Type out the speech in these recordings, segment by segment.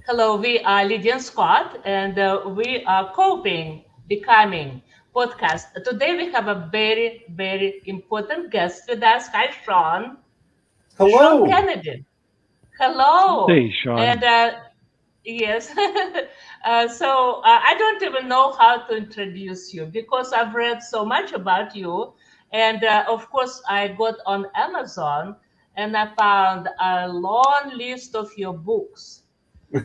Hello, we are Lydia and Scott, and we are coping, becoming podcast. Today we have a very, very important guest with us. Hi, Shaun. Shaun Hello. Kennedy. Hello. Hey, Sean. And yes, I don't even know how to introduce you because I've read so much about you. And of course, I got on Amazon and I found a long list of your books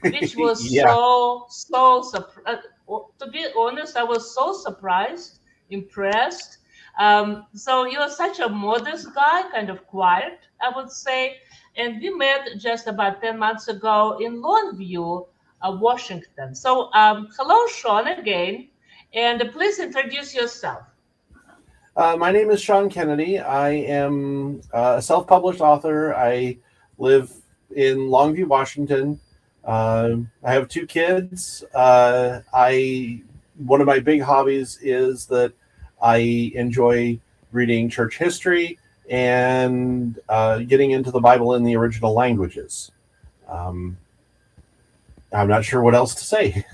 which was Yeah. to be honest, I was so surprised, impressed. So you're such a modest guy, kind of quiet, I would say. And we met just about 10 months ago in Longview, Washington. So hello, Shaun, again, and please introduce yourself. My name is Shaun Kennedy. I am a self-published author. I live in Longview, Washington. I have two kids. I One of my big hobbies is that I enjoy reading church history and getting into the Bible in the original languages. Um, I'm not sure what else to say.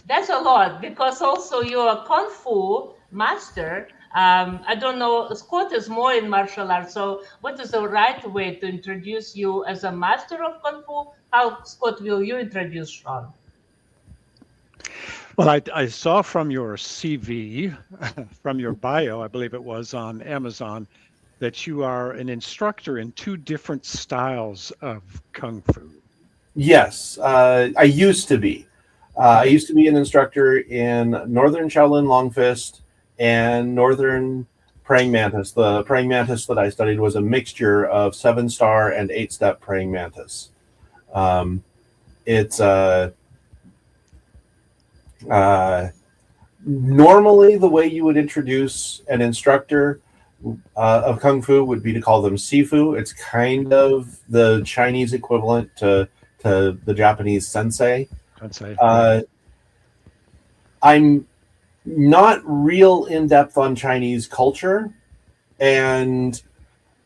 That's a lot because also you're a kung fu master. I don't know, Scott is more in martial arts. So, what is the right way to introduce you as a master of kung fu? How, Scott, will you introduce Shaun? Well, I saw from your CV, from your bio, I believe it was on Amazon, that you are an instructor in two different styles of Kung Fu. Yes, I used to be. I used to be an instructor in Northern Shaolin Long Fist and Northern Praying Mantis. The Praying Mantis that I studied was a mixture of 7-star and 8-step Praying Mantis. Um, it's uh, Normally the way you would introduce an instructor of Kung Fu would be to call them Sifu. It's kind of the Chinese equivalent to the Japanese sensei. I'd say, Uh, I'm not real in depth on Chinese culture, and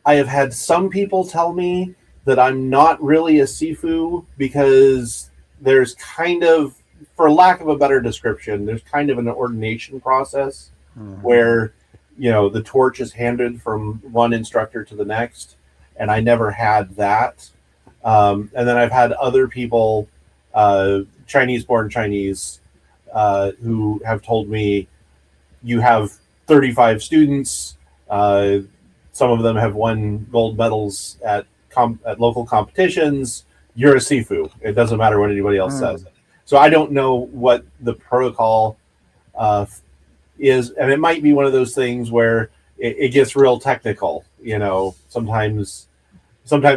I have had some people tell me that I'm not really a Sifu because there's kind of, for lack of a better description, there's kind of an ordination process Mhm. where, the torch is handed from one instructor to the next, and I never had that. And then I've had other people, Chinese born Chinese, who have told me you have 35 students. Some of them have won gold medals at local competitions. You're a Sifu. It doesn't matter what anybody else says. Mm. So I don't know what the protocol uh, is, and it might be one of those things where it gets real technical. Sometimes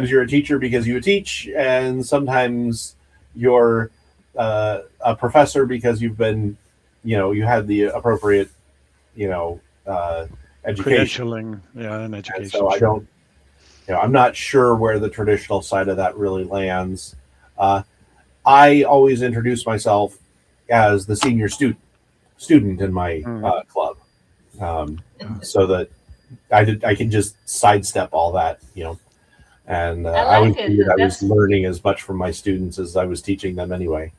you're a teacher because you teach, and sometimes you're a professor because you had the appropriate, you know, uh, education. Credentialing, yeah, and And education, so sure. I'm not sure where the traditional side of that really lands. Uh, I always introduce myself as the senior student in my Mm. club, um, Uh, so that I can just sidestep all that. And I I always like it. figured I was That's learning as much from my students as I was teaching them anyway.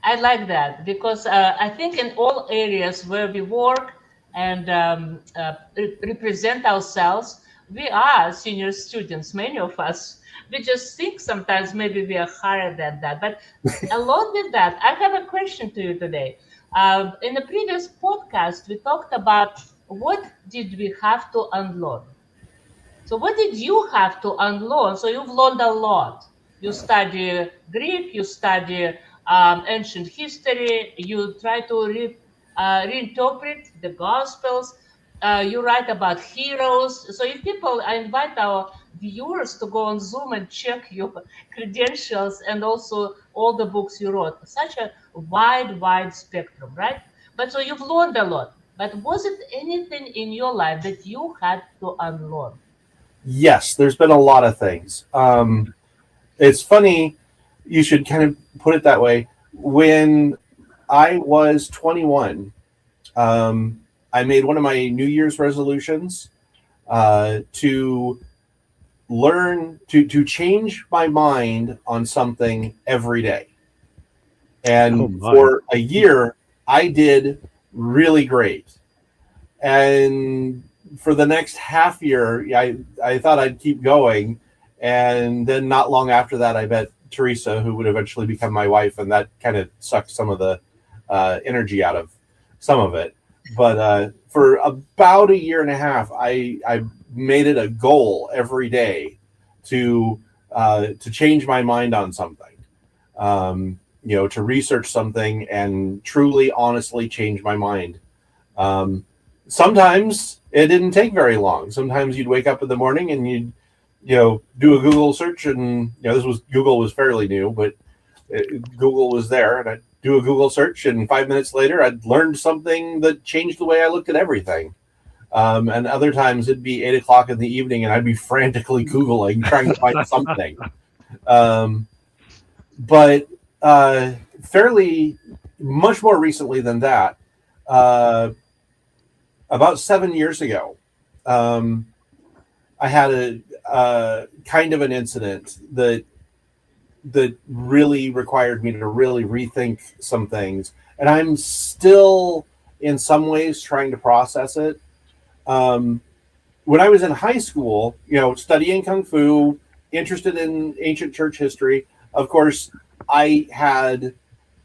I like that because I think in all areas where we work and represent ourselves, we are senior students, many of us. We just think sometimes maybe we are higher than that. But along with that, I have a question to you today. In the previous podcast, we talked about what did we have to unlearn. So what did you have to unlearn? So you've learned a lot. You study Greek, you study ancient history, you try to reinterpret the Gospels, you write about heroes. So if people, I invite our viewers to go on Zoom and check your credentials and also all the books you wrote. Such a wide, wide spectrum, right? But so you've learned a lot. But was it anything in your life that you had to unlearn? Yes, there's been a lot of things. It's funny you should kind of put it that way. When I was 21, I made one of my New Year's resolutions to learn to change my mind on something every day. Oh And my. for a year, I did really great. And for the next half year, I thought I'd keep going. And then not long after that, I met Teresa, who would eventually become my wife. And that kind of sucked some of the energy out of some of it. But for about a year and a half, I made it a goal every day to change my mind on something. To research something and truly, honestly change my mind. Um, Sometimes it didn't take very long. Sometimes you'd wake up in the morning and you'd, do a Google search, and Google was fairly new, but Google was there, and I'd do a Google search, and 5 minutes later, I'd learned something that changed the way I looked at everything. And other times it'd be 8 o'clock in the evening, and I'd be frantically Googling, trying to find something. Um, but fairly much more recently than that, about 7 years ago, I had a kind of an incident that really required me to really rethink some things, and I'm still in some ways trying to process it. Um, when I was in high school, studying kung fu, interested in ancient church history, of course, I had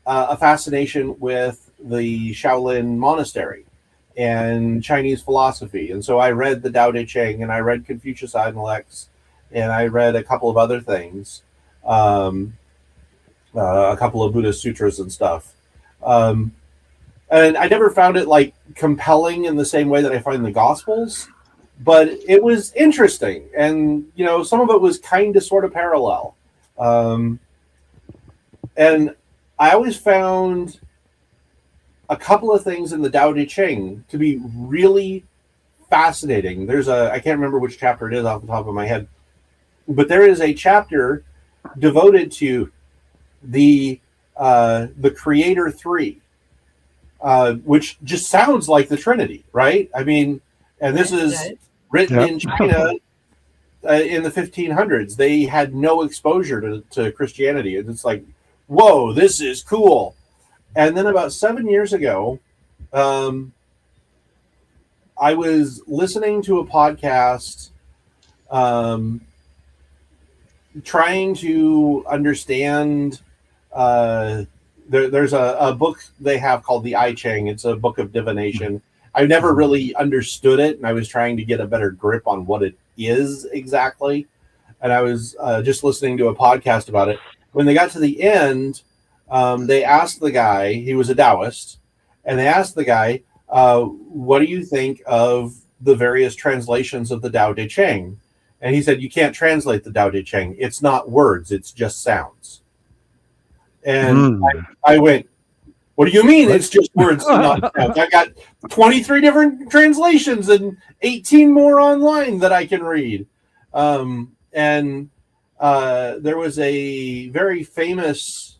a fascination with the Shaolin monastery and Chinese philosophy. And so I read the Tao Te Ching, and I read Confucius Analects, and I read a couple of other things, um, a couple of Buddhist sutras and stuff. Um, and I never found it like compelling in the same way that I find the Gospels, but it was interesting. And, some of it was kind of sort of parallel. Um, and I always found a couple of things in the Tao Te Ching to be really fascinating. I can't remember which chapter it is off the top of my head, but there is a chapter devoted to the Creator Three, which just sounds like the Trinity, right? I mean, and this is written Yep. in China in the 1500s. They had no exposure to Christianity, and it's like, whoa, this is cool. And then about 7 years ago, um, I was listening to a podcast, um, trying to understand. There's a book they have called the I Ching. It's a book of divination. I never really understood it, and I was trying to get a better grip on what it is exactly. And I was just listening to a podcast about it. When they got to the end, they asked the guy, he was a Taoist, and they asked the guy, what do you think of the various translations of the Tao Te Ching? And he said, you can't translate the Tao Te Ching. It's not words, it's just sounds. And I went, what do you mean it's just words and not sounds? I got 23 different translations and 18 more online that I can read. And there was a very famous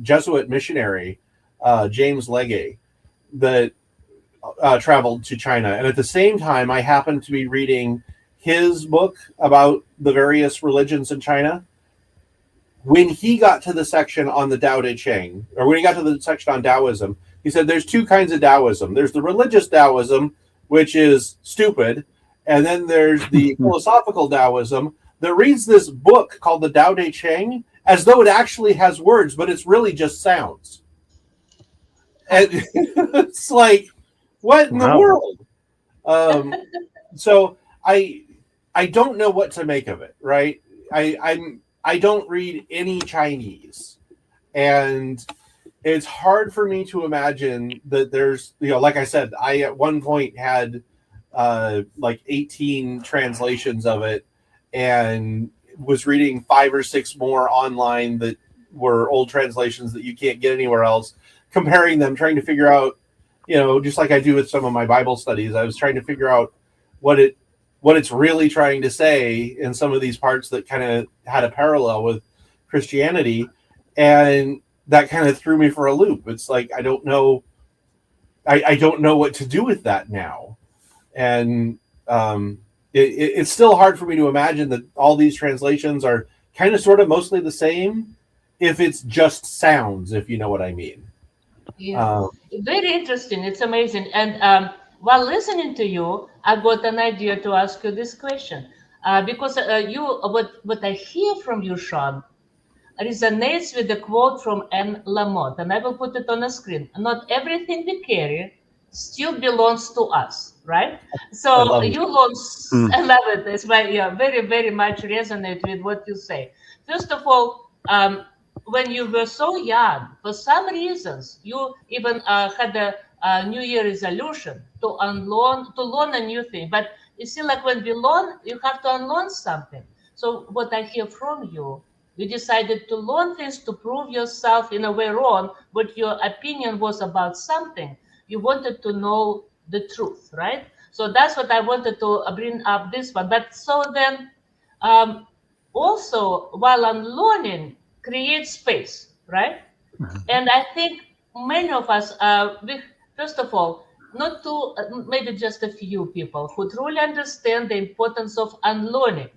Jesuit missionary, James Legge, that traveled to China. And at the same time, I happened to be reading his book about the various religions in China. When he got to the section on the Tao Te Ching, or when he got to the section on Taoism, he said there's two kinds of Taoism. There's the religious Taoism, which is stupid, and then there's the philosophical Taoism that reads this book called the Tao Te Ching as though it actually has words, but it's really just sounds. And it's like, what in the world? So I don't know what to make of it, right? I don't read any Chinese, and it's hard for me to imagine that there's, like I said, I at one point had like 18 translations of it, and was reading 5 or 6 more online that were old translations that you can't get anywhere else, comparing them, trying to figure out, just like I do with some of my Bible studies, I was trying to figure out what it's really trying to say in some of these parts that kind of had a parallel with Christianity. And that kind of threw me for a loop. It's like, I don't know what to do with that now. And it's still hard for me to imagine that all these translations are kind of sort of mostly the same if it's just sounds, if you know what I mean. Yeah, Um, very interesting. It's amazing. And while listening to you, I got an idea to ask you this question. Because what I hear from you, Sean, resonates with the quote from Anne Lamott, and I will put it on the screen. Not everything we carry still belongs to us, right? I So love it. Mm. I love it. It's why, yeah, very, very much resonate with what you say. First of all, when you were so young, for some reasons, you even had a New Year resolution to learn a new thing. But you see, like when we learn, you have to unlearn something. So what I hear from you, you decided to learn things to prove yourself in a way wrong, but your opinion was about something. You wanted to know the truth, right? So that's what I wanted to bring up this one. But so then, um, also, while I'm learning, create space, right? Mhm. And I think many of us, first of all, not to maybe just a few people who truly understand the importance of unlearning.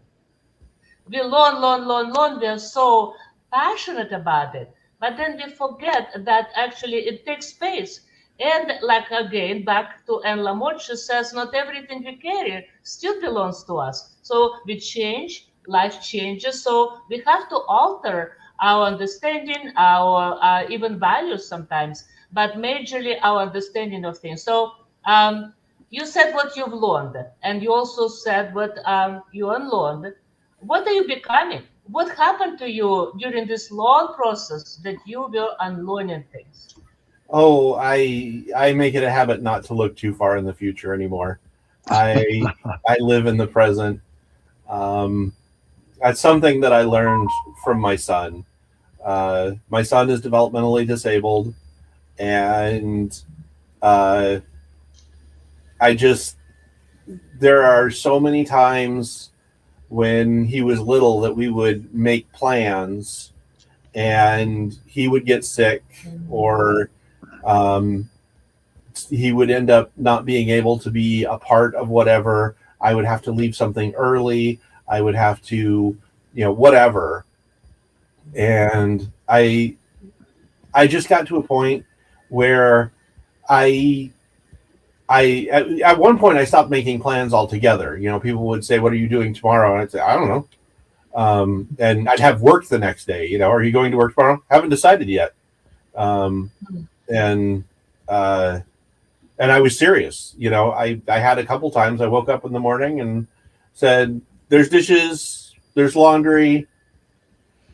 We learn. We are so passionate about it. But then we forget that actually it takes space. And like again, back to Anne Lamott, she says, not everything we carry still belongs to us. So we change, life changes. So we have to alter our understanding, our even values sometimes, but majorly our understanding of things. So you said what you've learned, and you also said what you unlearned. What are you becoming? What happened to you during this long process that you were unlearning things? Oh, I make it a habit not to look too far in the future anymore. I I live in the present. Um, that's something that I learned from my son. My son is developmentally disabled, and uh, I just there are so many times when he was little that we would make plans, and he would get sick, or um, he would end up not being able to be a part of whatever. I would have to leave something early. I would have to, whatever. And I just got to a point where I at one point I stopped making plans altogether. People would say, "What are you doing tomorrow?" And I'd say, "I don't know." And I'd have work the next day. Are you going to work tomorrow? Haven't decided yet. Um, and uh, and I was serious. I had a couple times I woke up in the morning and said, "There's dishes, there's laundry,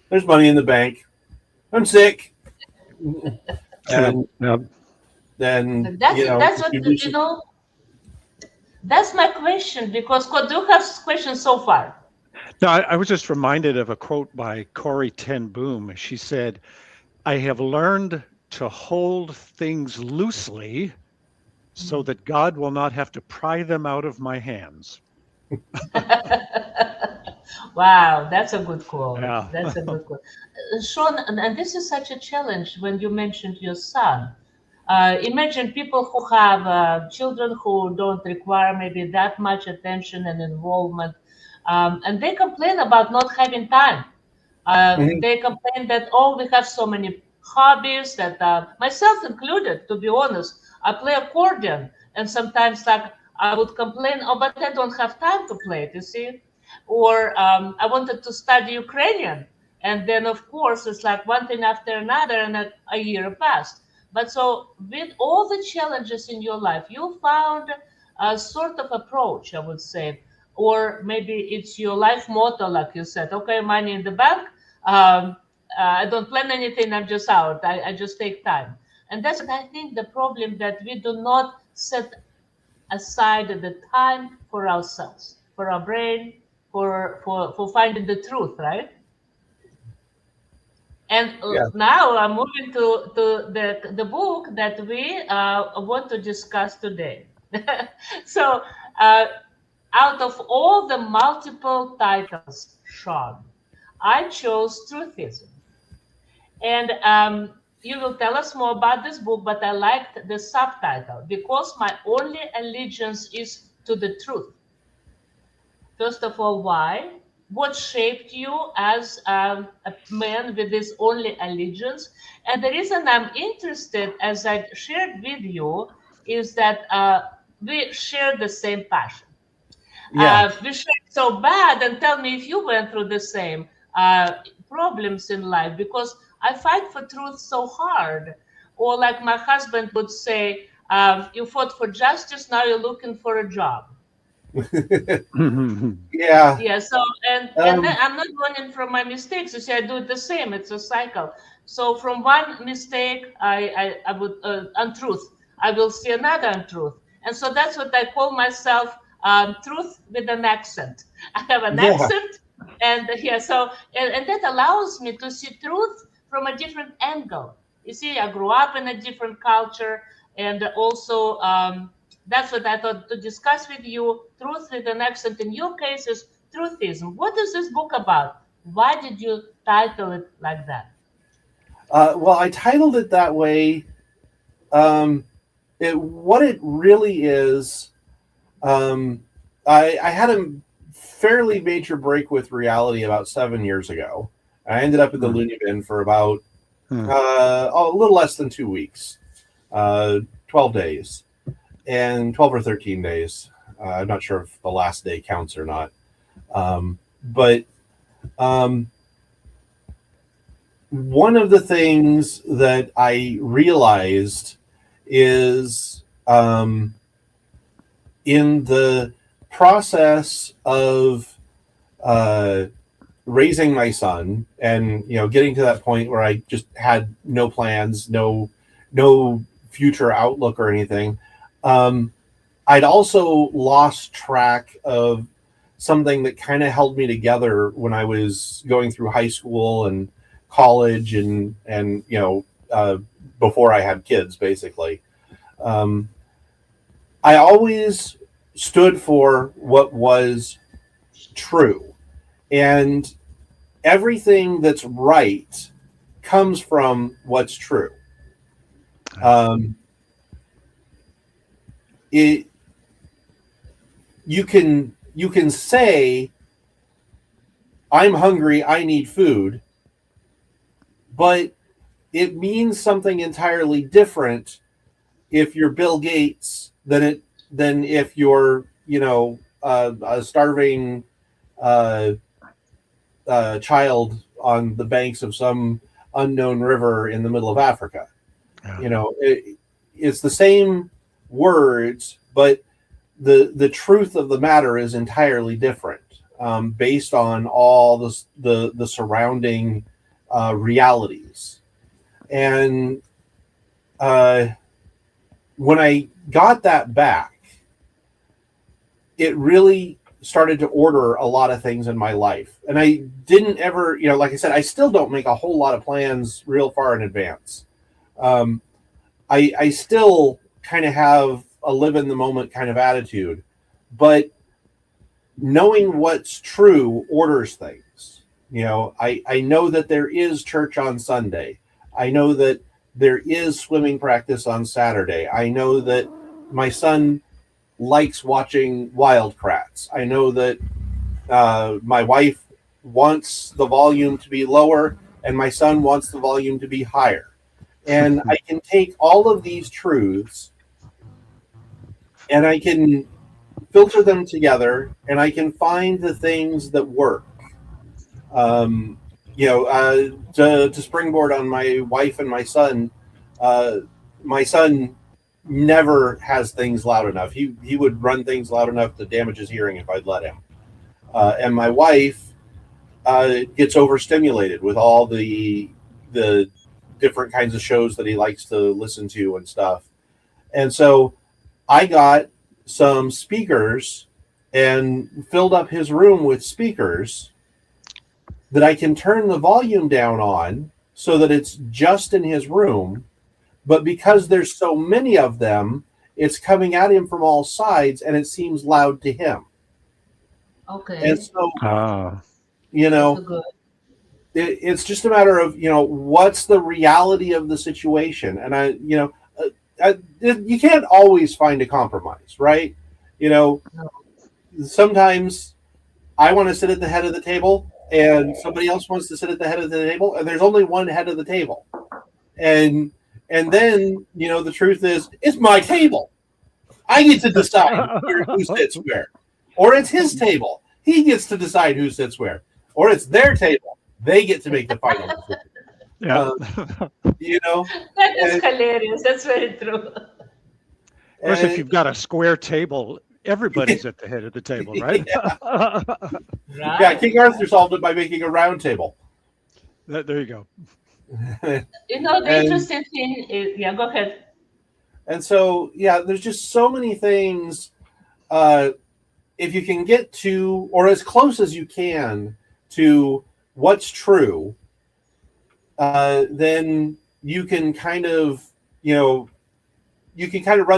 there's money in the bank. I'm sick." Yep, And yep. then That's what you do some, That's my question because do you have questions so far? No, I was just reminded of a quote by Corrie Ten Boom. She said, I have learned to hold things loosely so that God will not have to pry them out of my hands. Wow, that's a good quote. Yeah. That's a good quote. Sean, and this is such a challenge when you mentioned your son. Imagine people who have children who don't require maybe that much attention and involvement, and they complain about not having time. Mhm. They complain that, oh, we have so many hobbies that, myself included, to be honest, I play accordion, and sometimes like I would complain, oh, but I don't have time to play it, you see? Or I wanted to study Ukrainian, and then of course it's like one thing after another, and a year passed. But so with all the challenges in your life, you found a sort of approach, I would say, or maybe it's your life motto, like you said, okay, money in the bank. Um, I don't plan anything. I'm just out. I just take time. And that's what I think the problem that we do not set aside the time for ourselves, for our brain, for finding the truth, right? And Yeah. now I'm moving to the book that we want to discuss today. So, uh, out of all the multiple titles, Sean, I chose Truthism. And you will tell us more about this book, but I liked the subtitle because my only allegiance is to the truth. First of all, why? What shaped you as a man with this only allegiance? And the reason I'm interested, as I shared with you, is that we share the same passion. Yeah. We share so bad, and tell me if you went through the same problems in life, because I fight for truth so hard. Or, like my husband would say, you fought for justice, now you're looking for a job. Yeah. Yeah, so and then Um, I'm not learning from my mistakes. You see, I do it the same. It's a cycle. So from one mistake, I would untruth. I will see another untruth, and so that's what I call myself, truth with an accent. I have an yeah. accent, and yeah, so and that allows me to see truth from a different angle. You see, I grew up in a different culture, and also that's what I thought to discuss with you. Truth with an accent. In your case, is truthism. What is this book about? Why did you title it like that? Well, I titled it that way. Um, what it really is, um, I had a fairly major break with reality about 7 years ago. I ended up in the loony bin for about a little less than 2 weeks, 12 days, and 12 or 13 days. I'm not sure if the last day counts or not. But um, one of the things that I realized is in the process of uh, raising my son, and getting to that point where I just had no plans, no future outlook or anything. um, I'd also lost track of something that kind of held me together when I was going through high school and college, and before I had kids, basically. um, I always stood for what was true, and everything that's right comes from what's true. Um, it you can say, I'm hungry, I need food, but it means something entirely different if you're Bill Gates than if you're a starving uh, child on the banks of some unknown river in the middle of Africa. Yeah. It's the same words, but the truth of the matter is entirely different, based on all the surrounding realities. And uh, when I got that back, it really started to order a lot of things in my life. And I didn't ever, like I said, I still don't make a whole lot of plans real far in advance. Um, I still kind of have a live in the moment kind of attitude, but knowing what's true orders things. I know that there is church on Sunday. I know that there is swimming practice on Saturday. I know that my son likes watching Wild Kratts. I know that my wife wants the volume to be lower and my son wants the volume to be higher. And I can take all of these truths and I can filter them together and I can find the things that work. Um, to springboard on my wife and uh, my son never has things loud enough. He would run things loud enough to damage his hearing if I'd let him. And my wife gets overstimulated with all the different kinds of shows that he likes to listen to and stuff. And so I got some speakers and filled up his room with speakers that I can turn the volume down on so that it's just in his room. But because there's so many of them, it's coming at him from all sides and it seems loud to him. And Okay, so, Ah. you that's a know, good. it's just a matter of, what's the reality of the situation. And you can't always find a compromise, right? You know, No. sometimes I want to sit at the head of the table, and somebody else wants to sit at the head of the table, and there's only one head of the table. And then, the truth is, it's my table. I get to decide who sits where. Or it's his table. He gets to decide who sits where. Or it's their table. They get to make the final decision. Yeah. That is hilarious. That's very true. Of course, if you've got a square table, everybody's at the head of the table, right? Yeah, King Arthur solved it by making a round table. There you go. The interesting thing is, go ahead. And so, there's just so many things. If you can get to, or as close as you can to what's true, then you can kind of, run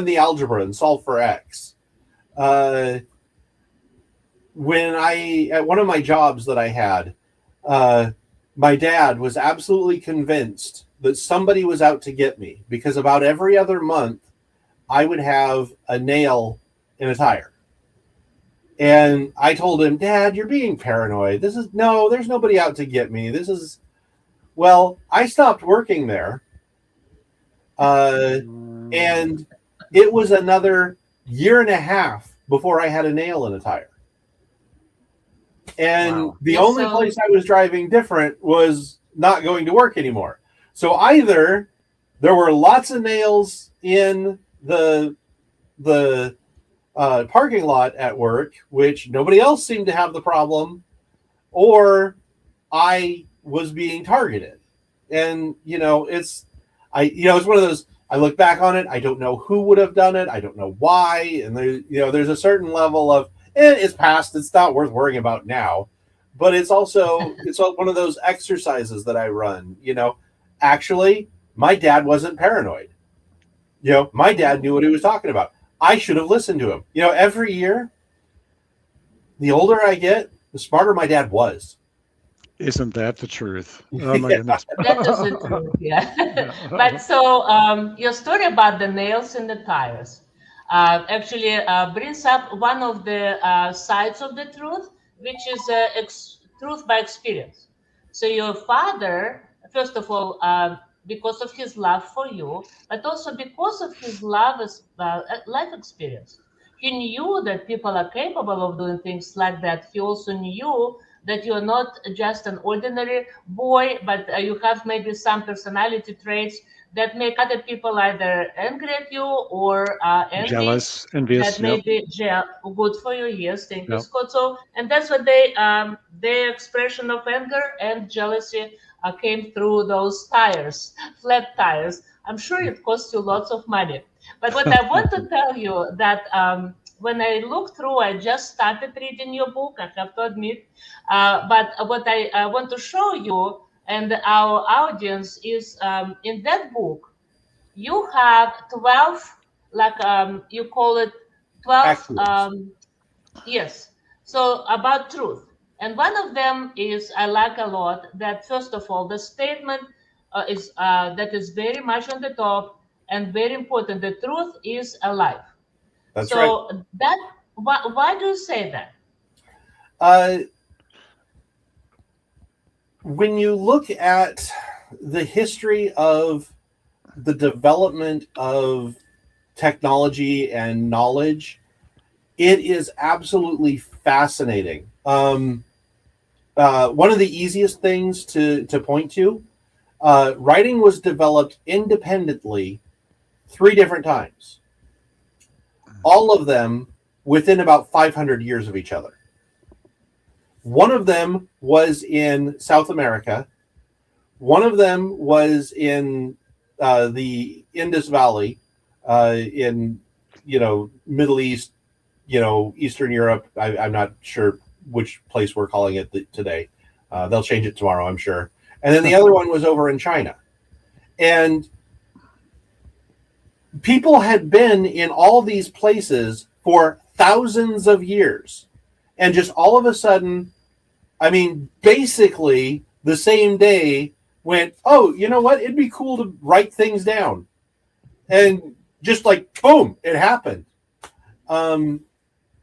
the algebra and solve for X. When at one of my jobs that I had, my dad was absolutely convinced that somebody was out to get me, because about every other month I would have a nail in a tire. And I told him, Dad, you're being paranoid. There's nobody out to get me. I stopped working there. And it was another year and a half before I had a nail in a tire. And the only place I was driving different was not going to work anymore. So either there were lots of nails in the parking lot at work, which nobody else seemed to have the problem, or I was being targeted. And it's one of those. I look back on it. I don't know who would have done it. I don't know why. And there's a certain level of it's past. It's not worth worrying about now. But it's also one of those exercises that I run. Actually, my dad wasn't paranoid. My dad knew what he was talking about. I should have listened to him. Every year, the older I get, the smarter my dad was. Isn't that the truth? Oh my goodness. That is the truth, yeah. But so your story about the nails in the tires actually brings up one of the sides of the truth, which is truth by experience. So your father, first of all, because of his love for you, but also because of his life experience. He knew that people are capable of doing things like that. He also knew that you're not just an ordinary boy, but you have maybe some personality traits that make other people either angry at you or jealous, envious. That may be good for you. Yes, thank you, Scott. So, and that's what their expression of anger and jealousy came through those tires, flat tires. I'm sure it cost you lots of money. But what I want to tell you that when I look through, I just started reading your book, I have to admit. But what I want to show you and our audience is in that book, you have 12, you call it 12, yes. So about truth. And one of them is, I like a lot, that first of all, the statement is that is very much on the top and very important. The truth is alive. That's so right. That why do you say that? When you look at the history of the development of technology and knowledge, it is absolutely fascinating. One of the easiest things to point to, writing was developed independently 3 different times. All of them within about 500 years of each other. One of them was in South America. One of them was in the Indus Valley in Middle East, Eastern Europe. I'm not sure which place we're calling it today. They'll change it tomorrow, I'm sure. And then the other one was over in China. And people had been in all these places for thousands of years. And just all of a sudden, basically the same day went, oh, you know what? It'd be cool to write things down. And just like, boom, it happened.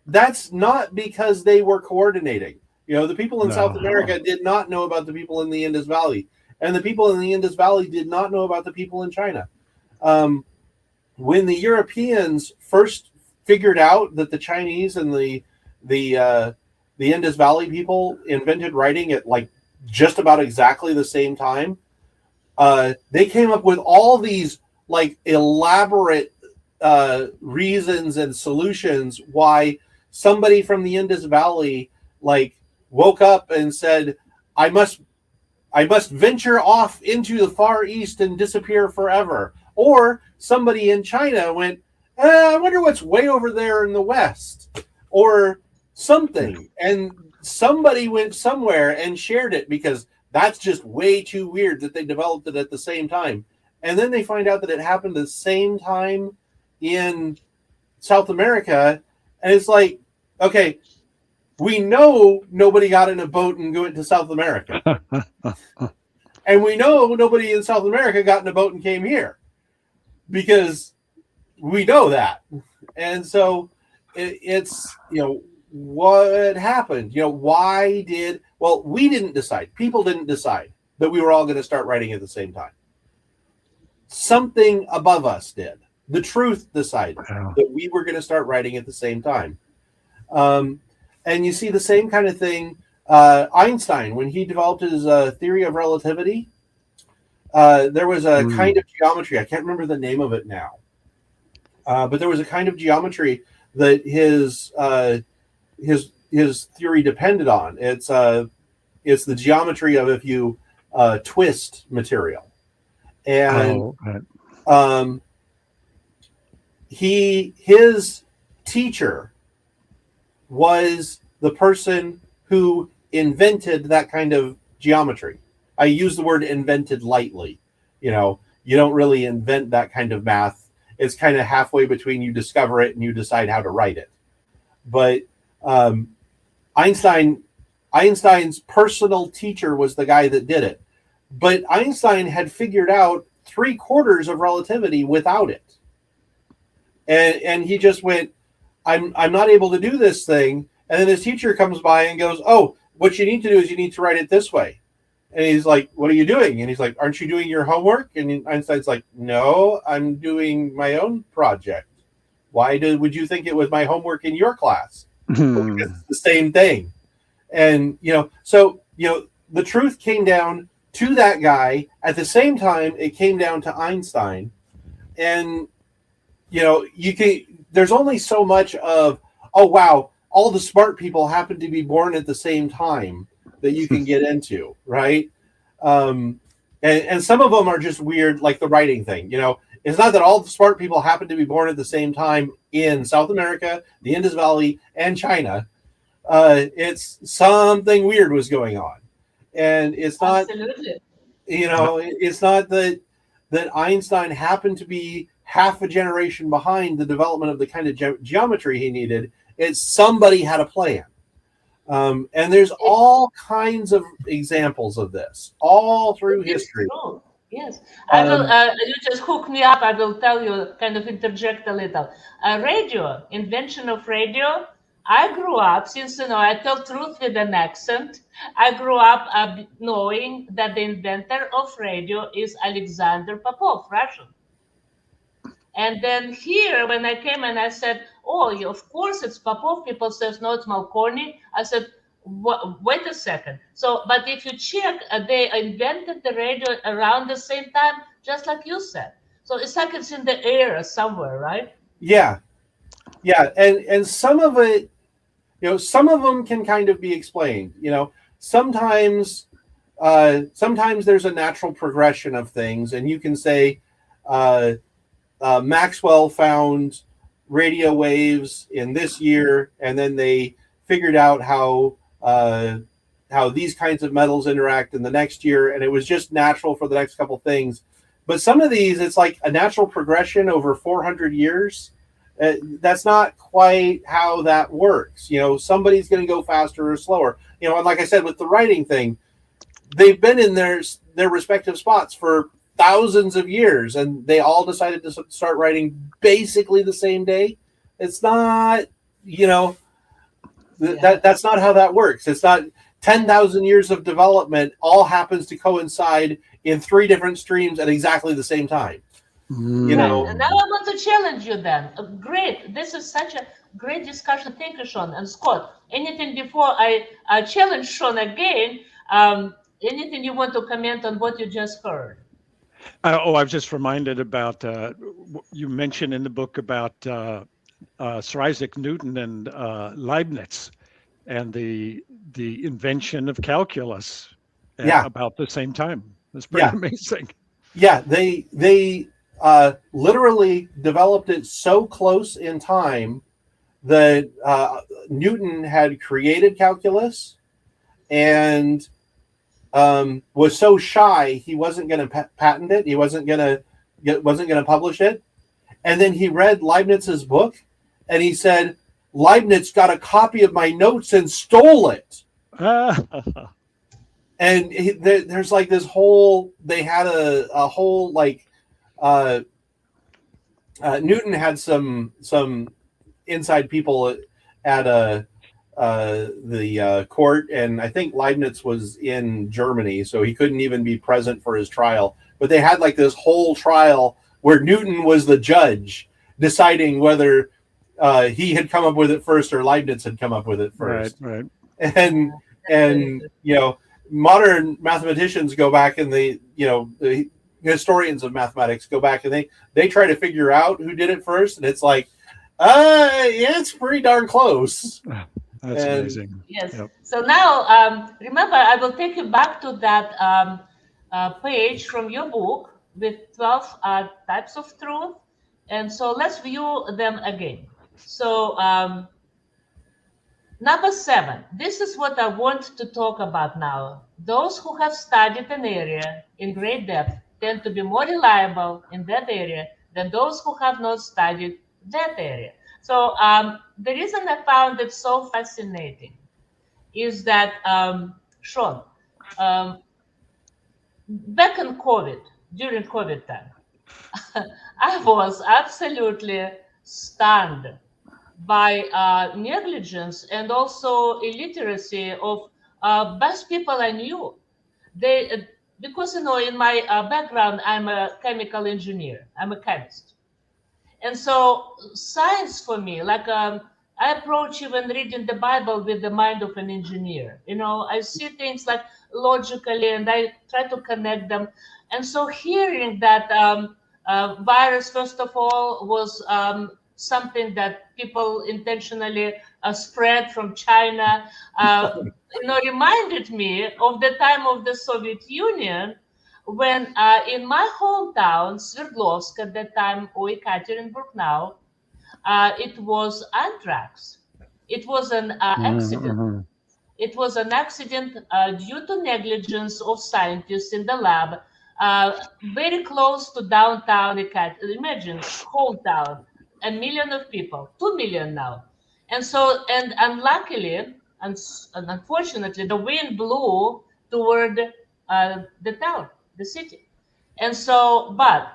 That's not because they were coordinating. The people in South America did not know about the people in the Indus Valley, and the people in the Indus Valley did not know about the people in China. When the Europeans first figured out that the Chinese and the Indus Valley people invented writing at like just about exactly the same time, they came up with all these like elaborate reasons and solutions why somebody from the Indus Valley like woke up and said, I must venture off into the Far East and disappear forever. Or somebody in China went, I wonder what's way over there in the West, or something. And somebody went somewhere and shared it because that's just way too weird that they developed it at the same time. And then they find out that it happened the same time in South America. And it's like, okay, we know nobody got in a boat and went to South America. And we know nobody in South America got in a boat and came here, because we know that. And so it's, what happened? We didn't decide. People didn't decide that we were all going to start writing at the same time. Something above us did. The truth decided that we were going to start writing at the same time. And you see the same kind of thing. Einstein, when he developed his theory of relativity, there was a kind of geometry. I can't remember the name of it now. But there was a kind of geometry that his theory depended on. It's the geometry of if you twist material. And his teacher was the person who invented that kind of geometry. I use the word invented lightly. You don't really invent that kind of math. It's kind of halfway between you discover it and you decide how to write it. But Einstein's personal teacher was the guy that did it. But Einstein had figured out 3/4 of relativity without it. And he just went, I'm not able to do this thing. And then his teacher comes by and goes, oh, what you need to do is you need to write it this way. And he's like, what are you doing? And he's like, aren't you doing your homework? And Einstein's like, no, I'm doing my own project. Why would you think it was my homework in your class? Because it's the same thing. And, so the truth came down to that guy. At the same time, it came down to Einstein. And, there's only so much of, oh, wow, all the smart people happen to be born at the same time that you can get into, right? And some of them are just weird, like the writing thing. It's not that all the smart people happen to be born at the same time in South America, the Indus Valley, and China. It's something weird was going on. And it's not, Absolutely. It's not that Einstein happened to be half a generation behind the development of the kind of geometry he needed. It's somebody had a plan. And there's all kinds of examples of this all through history. True. Yes, I will. You just hook me up. I will tell you, kind of interject a little. Radio, invention of radio. I grew up, since I tell truth with an accent. I grew up knowing that the inventor of radio is Alexander Popov, Russian. And then here, when I came and I said, oh, of course it's Popov, people says, no, it's Marconi. I said, wait a second. So, but if you check, they invented the radio around the same time, just like you said. So it's like it's in the air somewhere, right? Yeah. And some of it, some of them can kind of be explained. Sometimes there's a natural progression of things, and you can say, Maxwell found radio waves in this year, and then they figured out how these kinds of metals interact in the next year, and it was just natural for the next couple things. But some of these, it's like a natural progression over 400 years. That's not quite how that works. Somebody's going to go faster or slower. And like I said, with the writing thing, they've been in their respective spots for thousands of years, and they all decided to start writing basically the same day. It's not, Yeah. That's not how that works. It's not 10,000 years of development all happens to coincide in three different streams at exactly the same time. You Right. know, And now I want to challenge you then. Great. This is such a great discussion. Thank you, Sean and Scott. Anything before I challenge Sean again? Anything you want to comment on what you just heard? I was just reminded about you mentioned in the book about Sir Isaac Newton and Leibniz and the invention of calculus at yeah, about the same time. That's pretty yeah, amazing. yeah. They literally developed it so close in time that Newton had created calculus and was so shy he wasn't going to patent it. He wasn't going to publish it. And then he read Leibniz's book, and he said, "Leibniz got a copy of my notes and stole it." And there's like this whole. They had a whole like. Uh, Newton had some inside people at the court, and I think Leibniz was in Germany, so he couldn't even be present for his trial. But they had like this whole trial where Newton was the judge, deciding whether he had come up with it first or Leibniz had come up with it Right, first. right. And That's very and you know, modern mathematicians go back and the historians of mathematics go back and they try to figure out who did it first, and it's like, it's pretty darn close. That's And amazing. Yes. Yep. So now, remember, I will take you back to that page from your book with 12 types of truth. And so let's view them again. So, number 7, this is what I want to talk about now. Those who have studied an area in great depth tend to be more reliable in that area than those who have not studied that area. So, the reason I found it so fascinating is that, Sean, um, back in COVID, during COVID time, I was absolutely stunned by negligence and also illiteracy of best people I knew. They, because in my background, I'm a chemical engineer. I'm a chemist. And so science for me, like I approach even reading the Bible with the mind of an engineer. I see things like logically and I try to connect them. And so hearing that virus, first of all, was something that people intentionally spread from China, reminded me of the time of the Soviet Union when in my hometown, Sverdlovsk at that time, or Ekaterinburg now, it was anthrax. It was an accident. Mm-hmm. It was an accident due to negligence of scientists in the lab, very close to downtown Ekaterinburg. Imagine, hometown, a million of people, 2 million now. And so, and unluckily, and unfortunately, the wind blew toward the town, the city. And so, but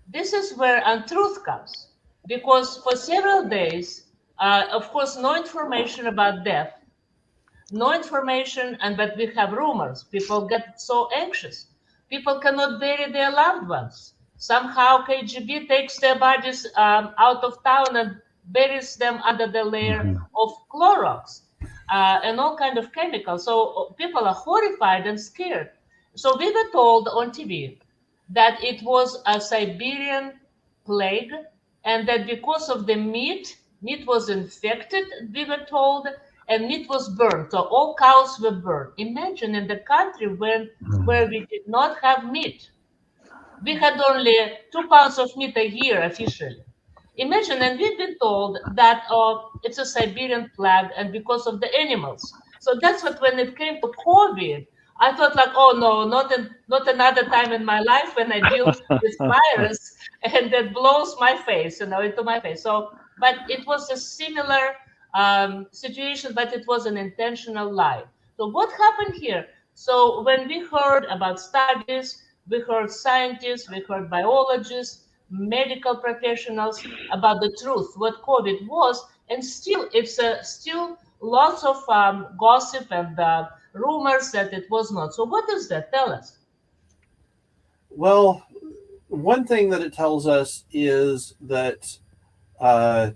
this is where untruth comes. Because for several days, of course, no information about death, no information, and but we have rumors. People get so anxious. People cannot bury their loved ones. Somehow KGB takes their bodies out of town and buries them under the layer Mm-hmm. of Clorox and all kind of chemicals. So people are horrified and scared. So we were told on TV that it was a Siberian plague and that because of the meat was infected, we were told, and meat was burned. So all cows were burned. Imagine in the country where we did not have meat. We had only 2 pounds of meat a year officially. Imagine, and we've been told that it's a Siberian plague and because of the animals. So that's what when it came to COVID, I thought like, oh no, not another time in my life when I deal with virus and that blows my face, into my face. So, but it was a similar situation, but it was an intentional lie. So what happened here? So when we heard about studies, we heard scientists, we heard biologists, medical professionals about the truth, what COVID was, and still it's still lots of gossip and rumors that it was not. So what does that tell us? Well, one thing that it tells us is that uh,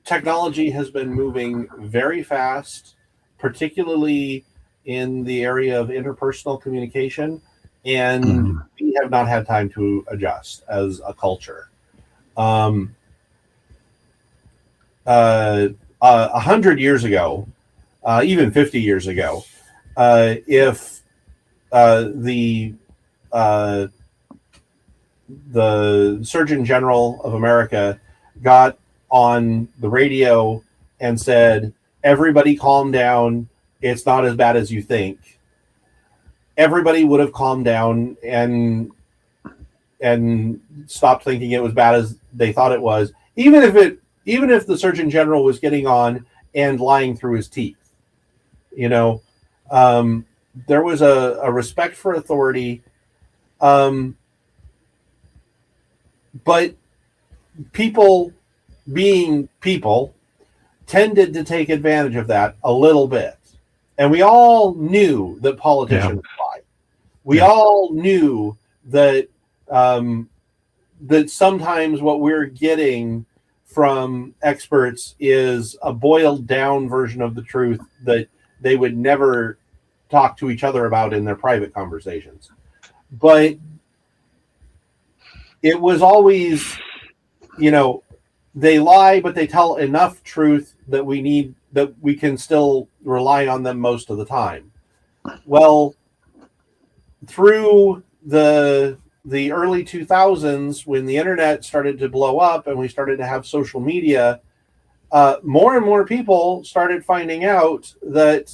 technology has been moving very fast, particularly in the area of interpersonal communication, and Mhm. we have not had time to adjust as a culture. Um, 100 years ago, even 50 years ago, if the uh, the Surgeon General of America got on the radio and said, "Everybody calm down. It's not as bad as you think." Everybody would have calmed down and stopped thinking it was bad as they thought it was, even if the Surgeon General was getting on and lying through his teeth. You know, um, there was a respect for authority, um, but people being people tended to take advantage of that a little bit. And we all knew that Yeah. politicians lie. We Yeah. all knew that um, that sometimes what we're getting from experts is a boiled down version of the truth that they would never talk to each other about in their private conversations. But it was always, you know, they lie, but they tell enough truth that we can still rely on them most of the time. Well, through the early 2000s, when the internet started to blow up and we started to have social media, more and more people started finding out that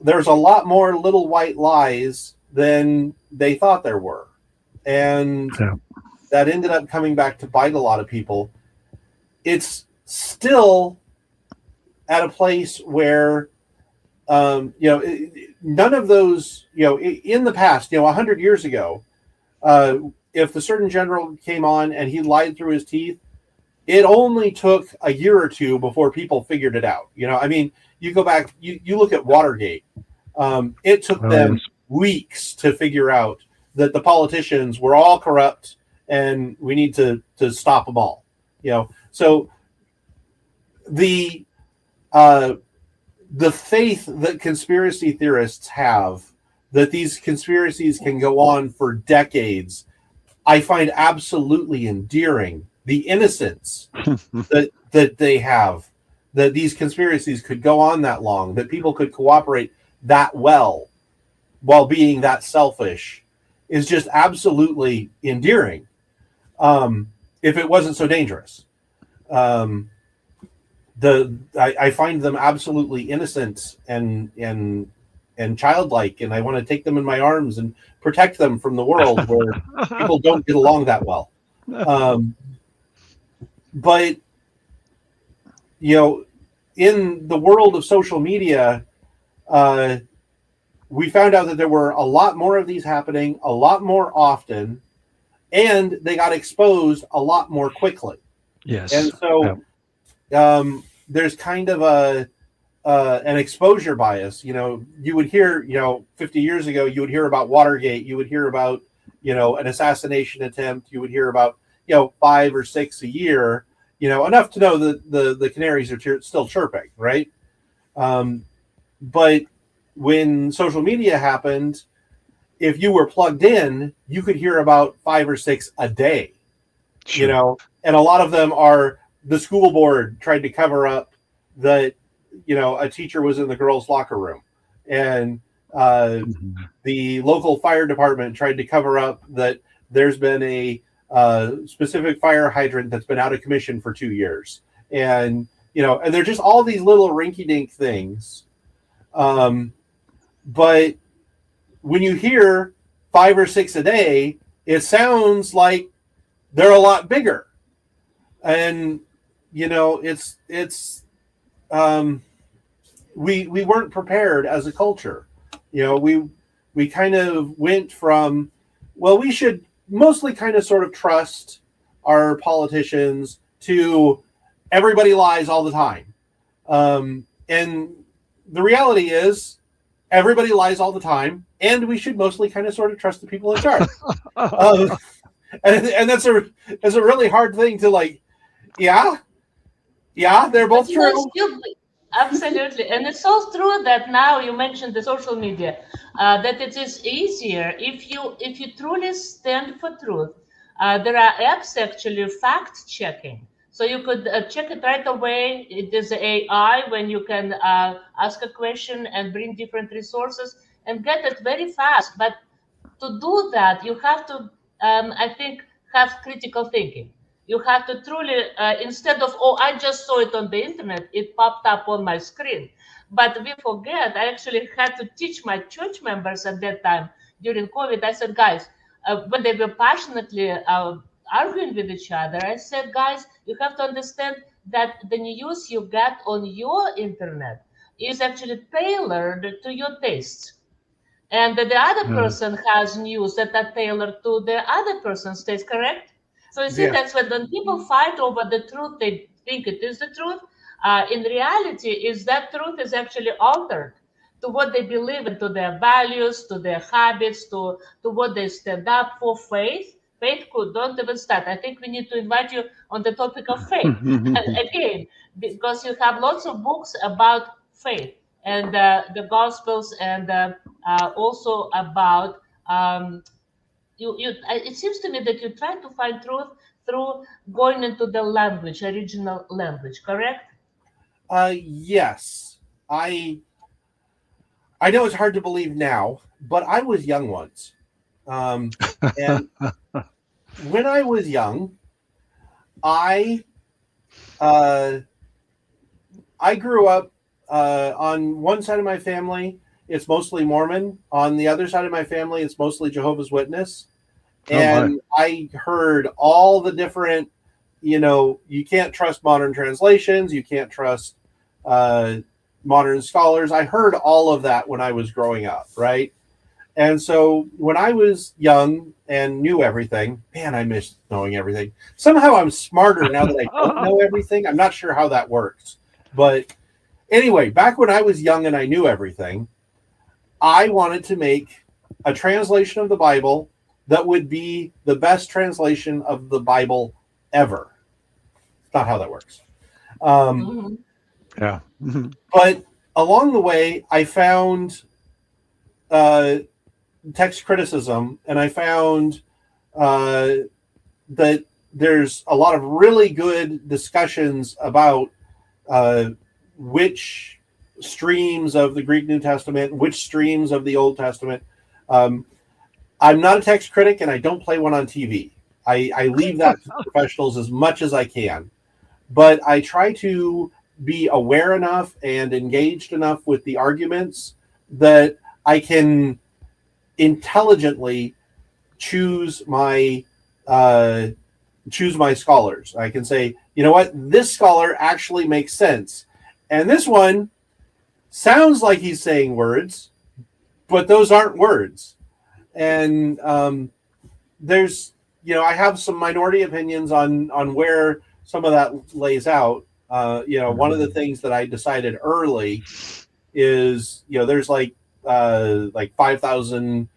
there's a lot more little white lies than they thought there were, and Yeah. that ended up coming back to bite a lot of people. It's still at a place where none of those, in the past, 100 years ago, if the Surgeon General came on and he lied through his teeth, it only took a year or two before people figured it out. I mean, you go back, you look at Watergate. It took Oh, yes. them weeks to figure out that the politicians were all corrupt and we need to stop them all. So the uh, the faith that conspiracy theorists have that these conspiracies can go on for decades, I find absolutely endearing. The innocence that they have, that these conspiracies could go on that long, that people could cooperate that well while being that selfish, is just absolutely endearing. If it wasn't so dangerous. I find them absolutely innocent and childlike, and I want to take them in my arms and protect them from the world where people don't get along that well. But in the world of social media, we found out that there were a lot more of these happening a lot more often, and they got exposed a lot more quickly. Yes. And so there's kind of an exposure bias. You would hear, 50 years ago, you would hear about Watergate, you would hear about, an assassination attempt, you would hear about, 5 or 6 a year, enough to know that the canaries are still chirping, right? But when social media happened, if you were plugged in, you could hear about 5 or 6 a day, Sure. and a lot of them are the school board tried to cover up that, a teacher was in the girls' locker room, and Mhm. the local fire department tried to cover up that there's been a specific fire hydrant that's been out of commission for 2 years, and they're just all these little rinky-dink things. But when you hear 5 or 6 a day, it sounds like they're a lot bigger, and it's we weren't prepared as a culture. We kind of went from, well, we should mostly kind of sort of trust our politicians, to everybody lies all the time. And the reality is, everybody lies all the time, and we should mostly kind of sort of trust the people in charge. Um, and that's a really hard thing to like. Yeah, yeah, they're But both you know, it's true. still absolutely, and it's so true that now you mentioned the social media, that it is easier if you truly stand for truth. There are apps actually fact checking, so you could check it right away. It is AI when you can ask a question and bring different resources and get it very fast. But to do that, you have to, I think, have critical thinking. You have to truly, instead of, oh, I just saw it on the internet, it popped up on my screen. But we forget, I actually had to teach my church members at that time during COVID. I said, guys, when they were passionately arguing with each other, I said, guys, you have to understand that the news you get on your internet is actually tailored to your tastes, and the other Mm. person has news that are tailored to the other person's taste, correct? So you see, Yeah. that's when people fight over the truth, they think it is the truth. In reality, is that truth is actually altered to what they believe in, to their values, to their habits, to what they stand up for. Faith could don't even start. I think we need to invite you on the topic of faith again, because you have lots of books about faith and the Gospels, and also about it seems to me that you try to find truth through going into the language, original language, correct? Yes, I I know it's hard to believe now, but I was young once, and when I was young, I uh, I grew up on one side of my family. It's mostly Mormon. On the other side of my family, it's mostly Jehovah's Witness. Oh my. And I heard all the different, you can't trust modern translations, you can't trust uh, modern scholars. I heard all of that when I was growing up, right? And so when I was young and knew everything, man, I miss knowing everything. Somehow I'm smarter now that I don't know everything. I'm not sure how that works. But anyway, back when I was young and I knew everything, I wanted to make a translation of the Bible that would be the best translation of the Bible ever. It's not how that works. Um, Hmm. Yeah. Mhm. but along the way, I found uh, text criticism, and I found uh, that there's a lot of really good discussions about uh, which streams of the Greek New Testament, which streams of the Old Testament. Um, I'm not a text critic, and I don't play one on TV. I leave that to professionals as much as I can, but I try to be aware enough and engaged enough with the arguments that I can intelligently choose my uh, choose my scholars. I can say, you know what, this scholar actually makes sense, and this one sounds like he's saying words, but those aren't words. And there's, I have some minority opinions on where some of that lays out. One of the Mhm. things that I decided early is, there's like 5,000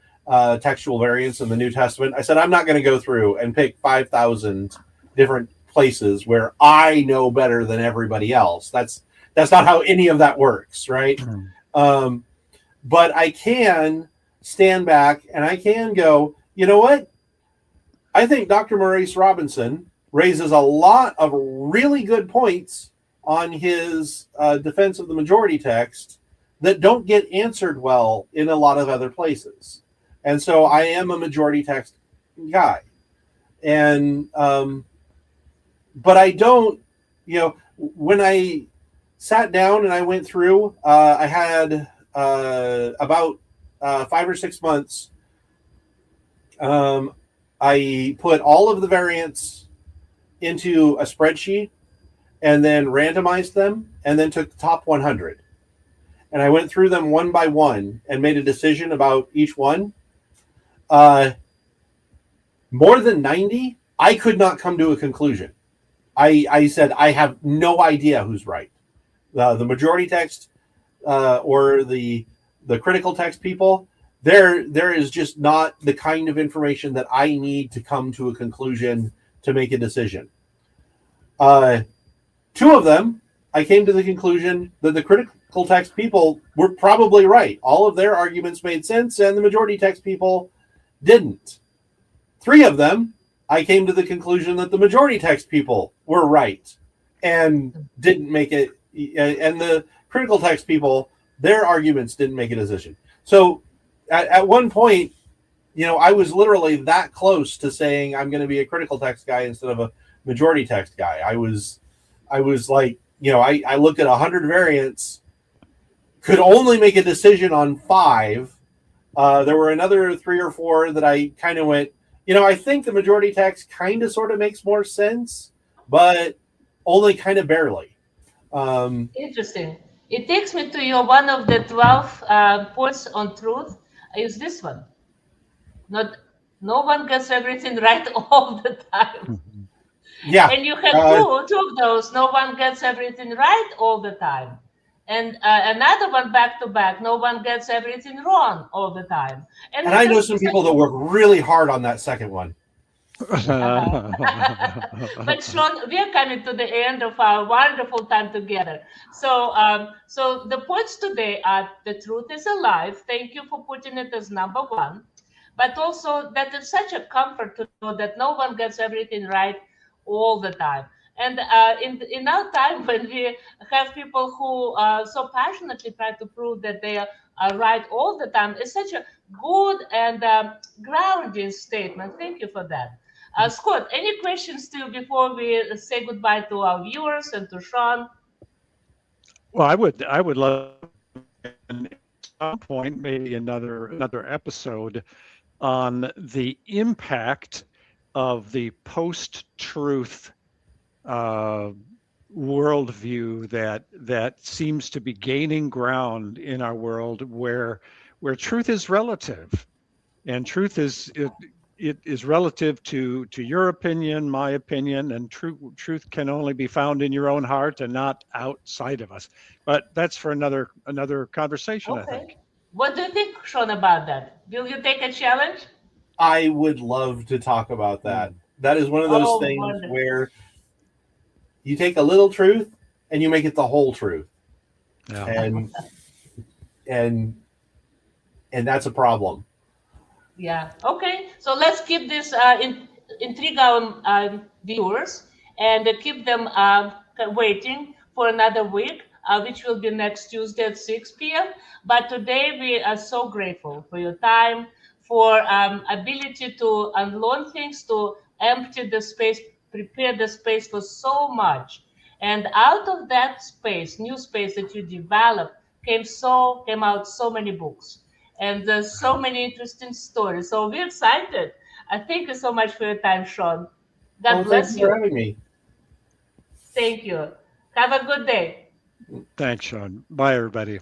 textual variants in the New Testament. I said I'm not going to go through and pick 5,000 different places where I know better than everybody else. That's not how any of that works, right? Mm. Um, but I can stand back and I can go, you know what? I think Dr. Maurice Robinson raises a lot of really good points on his defense of the majority text that don't get answered well in a lot of other places. And so I am a majority text guy. And, but I don't, when I sat down and I went through, I had about 5 or 6 months. Um, I put all of the variants into a spreadsheet and then randomized them and then took the top 100. And I went through them one by one and made a decision about each one. Uh, More than 90, I could not come to a conclusion. I said, I have no idea who's right. The majority text or the critical text people, there is just not the kind of information that I need to come to a conclusion to make a decision. Uh, Two of them, I came to the conclusion that the critical text people were probably right. All of their arguments made sense, and the majority text people didn't. Three of them, I came to the conclusion that the majority text people were right and didn't make it. And the critical text people, their arguments didn't make a decision. So at one point, I was literally that close to saying I'm going to be a critical text guy instead of a majority text guy. I was like, I looked at 100 variants, could only make a decision on 5. There were another 3 or 4 that I kind of went, I think the majority text kind of sort of makes more sense, but only kind of barely. Interesting. It takes me to your one of the 12 points on truth is this one. Not no one gets everything right all the time. Yeah. And you have two of those. No one gets everything right all the time. And another one back to back. No one gets everything wrong all the time. And I know some people that work really hard on that second one. But Shaun, we are coming to the end of our wonderful time together. So, so the points today are the truth is alive. Thank you for putting it as number 1. But also that it's such a comfort to know that no one gets everything right all the time. And in our time when we have people who so passionately try to prove that they are right all the time, it's such a good and grounding statement. Thank you for that. Scott, any questions still before we say goodbye to our viewers and to Shaun? Well, I would love at some point maybe another episode on the impact of the post-truth worldview that seems to be gaining ground in our world, where truth is relative, and truth it is relative to your opinion, my opinion, and truth can only be found in your own heart and not outside of us. But that's for another conversation, Okay. I think. What do you think, Shaun, about that? Will you take a challenge? I would love to talk about that. That is one of those Oh, things wonderful. where you take a little truth and you make it the whole truth. Yeah. And that's a problem. Yeah. Okay. So let's keep this intrigue our viewers and keep them waiting for another week, which will be next Tuesday at 6 p.m. But today we are so grateful for your time, for ability to unlearn things, to empty the space, prepare the space for so much. And out of that space, new space that you developed, came out so many books and there's so many interesting stories. So we're excited. Thank you so much for your time, Shaun. God Oh, thank you bless for you. having me. Thank you. Have a good day. Thanks, Shaun. Bye, everybody.